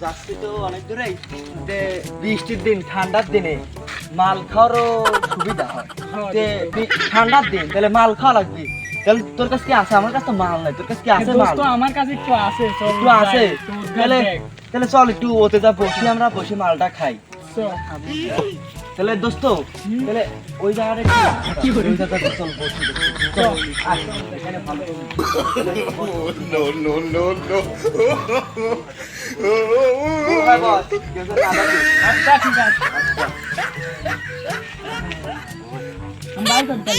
যাচ্ছি তো অনেক দূরেই, বৃষ্টির দিন ঠান্ডার দিনে মাল খাওয়ারও সুবিধা হয়। ঠান্ডার দিন তাহলে মাল খাওয়া লাগবে। তাহলে তোর কাছে কি আছে? আমার কাছে তো মাল নাই, তোর কাছে কি আছে মাল? আমার কাছে একটু আছে, একটু আছে। তাহলে চল একটু ওতে যা বসি, আমরা বসে মালটা খাই। তাহলে দোস্ত, তাহলে ওই জায়গাটা কি করে? ওই জায়গাটা চল বসি। চল এখানে ভালো। No, no, no, no. আচ্ছা ঠিক আছে, আমরা করতে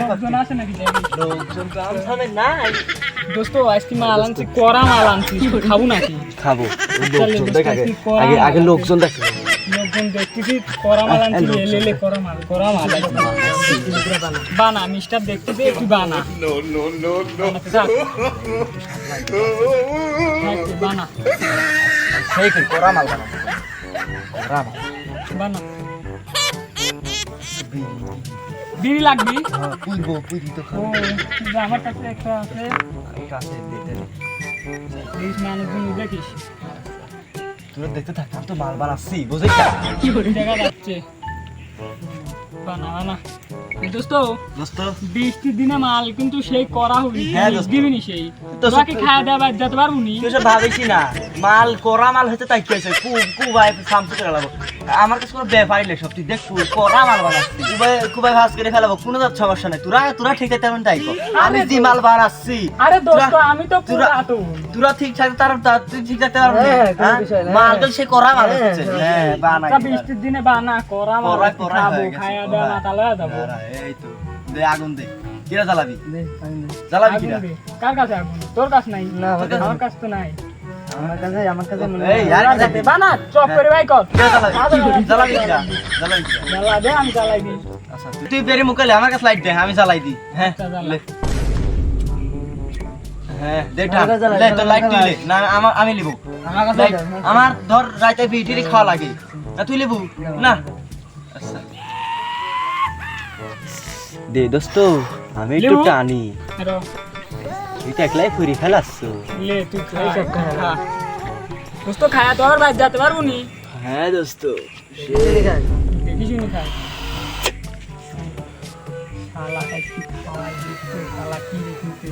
লোকজন আছে নাকি? লোকজন তো আমার নাই দোস্ত, আজকে মাল আনছি, কড়া মাল আনছি, খাবো নাকি? খাবো। আগে আগে লোকজন দেখ, লোকজন দেখতেছি কড়া মাল আনছি, লেলে কড়া মাল বানা মিস্টার দেখতেছি একটু বানা। No, no, no, no. বানা সেই করে করা মাল বানা। বানা বিড়ি লাগবি? পুরি তো ও খাবো। আমার কাছে একটা আছে, কাছে দিতে দেখিস মানুষজন দেখিস, তুই দেখতে থাক, আমি তো মাল বানাচ্ছি, বুঝিস না? কি করে দেখা যাচ্ছে? বানা বানা দোস্ত, বৃষ্টির দিনে মাল কিন্তু সেই করা হবি, দিবি নি সেই তোকে খাওয়া দাওয়া যেতে পারবো নি। তুই সব ভাবিস না, মাল করা মাল হতে তাই কেছে কুবাই সামসু করে লাগাবো। আমার কাছে কোনো ব্যাপারই নেই, সব তুই দেখ করা মাল বানাচ্ছি, কুবাই ভাজ করে ফেলাবো, কোনো সমস্যা নেই। তোরা ঠিক আছে তেমন তাই কর, আমি যে মাল বানাচ্ছি। আরে দোস্ত, আমি তো তোরা ঠিক থাকতে তুই ঠিক থাকতে পারবি না। মাল তো সে করা মাল হচ্ছে। হ্যাঁ বানা, বৃষ্টির দিনে বানা করা মাল খাবো, খাওয়া দাওয়া মাথা লাগা যাবো। এই তো দে আগুন দে, কিরা জ্বালাবি? জ্বালাবি কিরা? কার কাছে আগুন? তোর কাছে নাই? না আমার কাছে তো নাই। আমার কাছে মনে এই यार বানা চপ করে ভাই কর। কিরা জ্বালাবি কিরা? জ্বালাবি কিরা? জ্বালা দে, আমি জ্বালাই দিই। আচ্ছা তুই বেরি মুকালে আমার কাছে লাইট দে, আমি জ্বালাই দিই। হ্যাঁ লে। হ্যাঁ দেটা লে তো লাইট তুই লে না, আমি লিবো। আমার ধর রাইতে বিটিরি খাওয়া লাগে না, তুই লিবু না? আচ্ছা দে দোস্ত, আমি একটু টানি। তুই তো একলাই ফুরি ফেলাচ্ছ। লে তুই খা দোস্ত, খায়া তো আর বাইরে যেতে পারবো নি। হ্যাঁ দোস্ত, দেখি শুনি খাই। শালা কি খাওয়াই দিচ্ছে, শালা কি দিচ্ছে,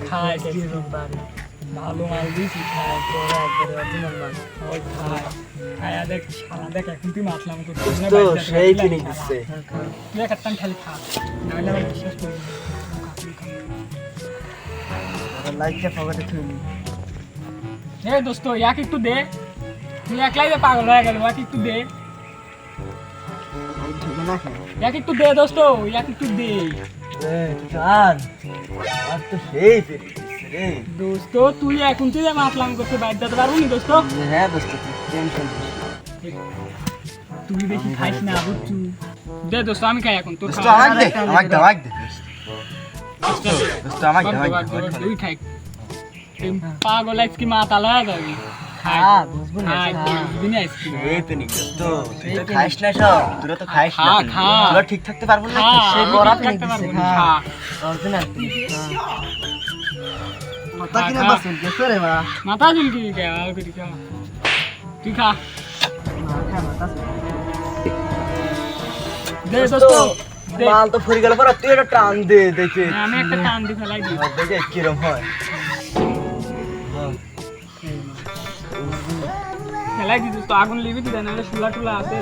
খায় ভালো মাল দিয়েছি, খায় তোরা একবারে অরিজিনাল মাল। ওই খায় খায়া দেখ, শালা দেখ এখন তুই মাতলাম করছিস না, সেই ফিলিং দিচ্ছে। তুই একটা খালি খা, নাহলে আমার বিশ্বাস করবি না। লাইটটা পকেটে থুইলি। এ দোস্ত, এক একটু দে, তুই একলাই যে পাগল হয়ে গেল, এক একটু দে, এক একটু দে দোস্ত, এক একটু দে। আর তো সেই ফিলিং দিচ্ছে রে দোস্ত। তুই এখন তুই যে মাতলাম করতে বাইরে যেতে পারবো নি দোস্ত। হ্যাঁ দোস্ত, টেনশন তুই বেশি খাইস না বুঝছু। দে দোস্ত, আমি খাই এখন, তোর দোস্ত আমাকে দে, আমাকে দে, আমাকে দে দোস্ত, আমাকে দে, আমাকে দে। তুই খাই, পাগল আজকে মাথা লয়া যাবি। হ্যাঁ বুঝবো না। বুঝবি না আজকে। এই ফিলিং দোস্ত, তুই তো খাইস না সব, তোরা তো খাইস না, খা। তোরা ঠিক থাকতে পারবো না। সে করা ফিলিং দিচ্ছে, খা। অরিজিনাল মাথা কিনা বাসন দেখো রে মা, মাথা চুলকি কে আর করি খা, তুই খা। দে দোস্ত, দে। মাল তো ফুরি গেল, পর তুই একটা টান দে দেখে, আমি একটা টান দি ফেলাই দি। দেখে কিরম হয়। ফেলাই দি দোস্ত, আগুন লিবি তুই, নাহলে শুলা টুলা আছে।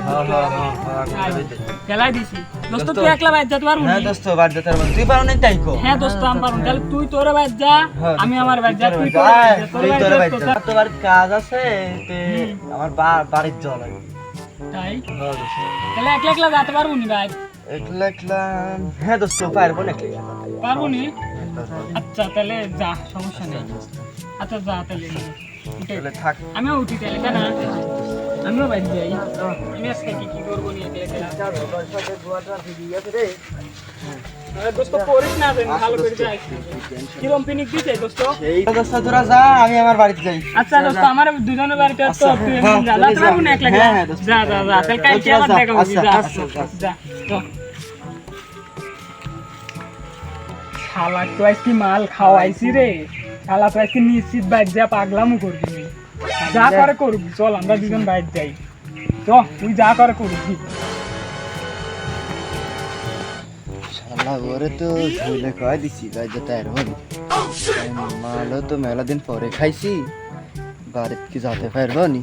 ফেলাই দিছি দোস্ত, তুই একলা বাইরে যেতে পারবো? হ্যাঁ দোস্ত, বাদ দে, তুই পারো না তাই কো। হ্যাঁ দোস্ত, আমি পারবো। তাহলে তুই তোর বাইরে যা, আমি আমার বাইরে যা, তুই তোর বাইরে যা। তোর বাড়িতে কাজ আছে, আমার বাড়ির জল আর কি। তাই তাহলে একলা একলা যেতে পারবো নি ভাই? একলা একলা হ্যাঁ দোস্ত পারবো না, পারবো নি? আচ্ছা তাহলে যা, সমস্যা নেই। আচ্ছা যা তাহলে, তাহলে থাক। আমিও উঠি তাহলে, তাই না? আমিও বাইরে যাই। আমি আজকে কি করবো নিয়ে দোস্ত, করিস না ভালো করে যাই। কিরম পিনিক দিছে দোস্ত? এই দোস্ত তোরা যা, আমি আমার বাড়িতে যাই। আচ্ছা দোস্ত, আমার দুজনের বাড়িতে তো তুই একদিন যা, যেতে পারবো না একলা? যা যা যা, তাহলে কালকে আবার দেখা হবে। যা যা যা। শালা তো আজকে মাল খাওয়াইছি রে, শালা তো একদিন নিশ্চিত বাইর যা পাগলামও করবি নি। যা করে করবি, চল আমরা দুজন বাইর যাই। চ তুই যা করে করবি। শালা ওরে তো ঝুলে খাওয়াই দিছি বাইরে তাই হল মালও তো মেলা দিন পরে খাইছি বাড়িতে কি যেতে পারবো নি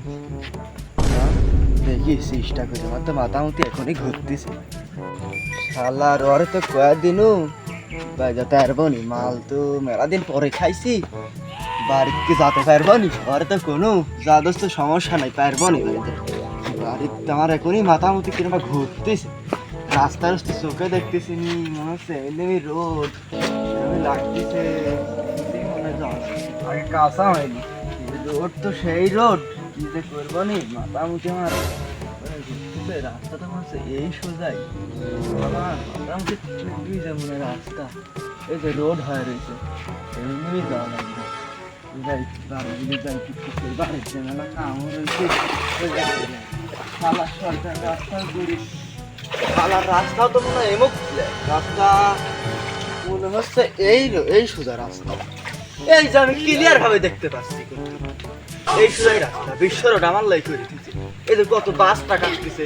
দেখি চেষ্টা করে আমার তো মাথামুতি এখনই ঘুরতেছে শালার ওরে তো কয়েকদিনও বাইরে পারবো নি মাল তো মেলা দিন পরে খাইছি বাড়িতে কি যেতে পারবো নি ওরে তো কোনো যাদস্ত সমস্যা নাই পারবো নি বাড়িতে আমার এখনই মাথামুতি কিরকম ঘুরতেছে রাস্তা রাস্তা চোখে দেখতেছি নি মনে হচ্ছে এমনি রোড আমি লাগতেছে মনে হয় আগে কাঁচা হয়নি রোড তো সেই রোড কি যে করবো নি মাথামুতি আমার ঘুরতেছে রাস্তাটা মনে হচ্ছে এই সোজাই আমার মাথামুতি চুপি যে মনে রাস্তা এই যে রোড হয়ে রয়েছে এমনি যাওয়া লাগবে যাই বাড়ি যাই কিছু বাড়িতে মেলা কাম রয়েছে খালা সরকার রাস্তা করিস খালার রাস্তাও তো মনে হয় এমুক রাস্তা মনে হচ্ছে এই সোজা রাস্তা এই যে আমি ক্লিয়ার ভাবে দেখতে পাচ্ছি এই সোজাই রাস্তা বিশ্ব রোড আমার লাই করে দিচ্ছে এই যে কত বাসটা কাটতেছে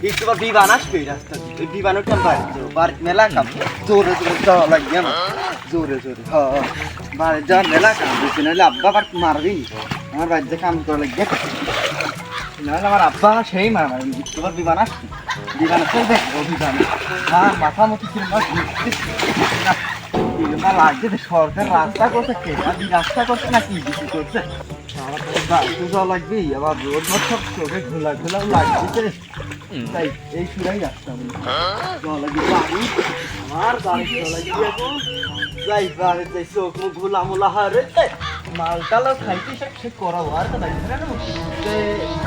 একটু বা বিমান আসবে এই রাস্তা এই বিমানটা বাড়ি যাবো বাড়ি মেলা কাম জোরে জোরে যাওয়া লাগবে না জোরে জোরে হ্যাঁ বাড়ি যাওয়ার মেলা কাম দিচ্ছে নাহলে আব্বা আবার মারবি আমার বাড়িতে কাম করা লাগবে নাহলে আমার আব্বা সেই মারবে তোমার বিমান আসবে বিমান চলবে অভিযান হ্যাঁ মাথামুখি লাগছে সরকার রাস্তা করছে কেটে রাস্তা করছে না কি কিছু করছে যাওয়া লাগবে আবার রোড মোট সব চোখে ঘোলা ঘোলাও লাগছে তাই এই সুরাই রাস্তা যাওয়া লাগবে বাড়ি আমার বাড়ি যাওয়া লাগবে এখন যাই বাড়ি যাই চোখ মুখ ঘোলা মোলা হয় রয়েছে মালটালাও খাইতে সে করাবো আর তো লাগছে না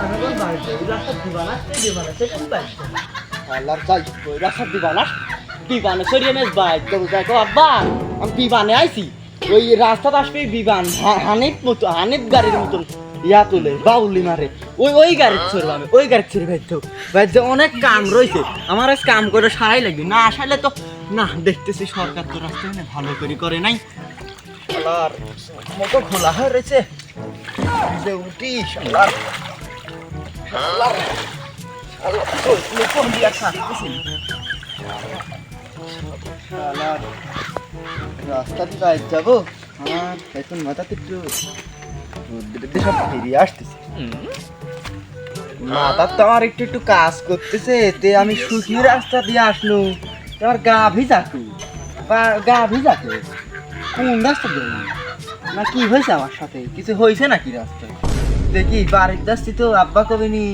আমি কোন বাড়িতে ওই রাস্তা দিবান আসছে দিবান আসছে কোন বাড়িতে আল্লাহর যাই ওই রাস্তা দিবান আস বিমানে সরিয়ে নেস বাইক দেবো দেখো আব্বা আমি বিমানে আইছি ওই রাস্তাটা আসবে বিমান হানিফ গাড়ির মতন ইয়া তুলে বাউলি মারে ওই গাড়ির ছেড়ে আমি ওই গাড়ির ছেড়ে ভাইতো ভাই যে অনেক কাম রয়েছে আমার আজ কাম করে সারাই লাগবে না আসলে তো না দেখতেছি সরকার তো রাস্তা ভালো করে নাই আল্লাহর মতো খোলা হয়ে রয়েছে যে উঠি আল্লাহর আল্লাহর আল্লাহ কোন দিয়া খাচ্ছি রাস্তা দিয়ে বাইরে যাবো আমার এখন মাথাতে একটু সব ফিরিয়ে আসতেছে মাথার তো আমার একটু কাজ করতেছে এতে আমি শুকিয়ে রাস্তা দিয়ে আসলো আমার গা ভিজাকু গা ভিজাকু কোন রাস্তা দিয়ে না কি হয়েছে আমার সাথে কিছু হয়েছে নাকি রাস্তায় দেখি বাড়ির যাচ্ছি তো আব্বা কবিনি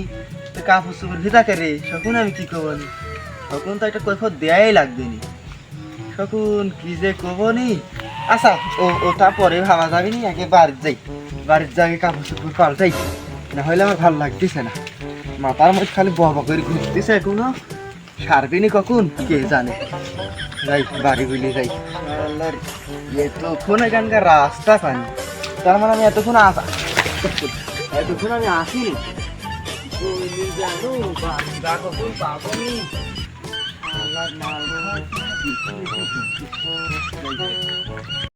কাপড় চোপড় ভিজাকে রে তখন আমি কি করবো তখন তো একটা কৈফত দেয়াই লাগবে নি তখন কি যে করবো নি আচ্ছা ওটা পরে ভাবা যাবে নি আগে বাড়ির যাই কাপড় চোপড় পাল্টাই না হলে আমার ভালো লাগতেছে না মাথার মধ্যে খালি ববা করে ঘুরতেছে এখনো সারবিনি কখন কে জানে যাই বাড়ি বুঝলে যাই এতক্ষণ এখানকার রাস্তা পানি তার মানে আমি এতক্ষণ আসিনি জানো কখন পাবো নি মাল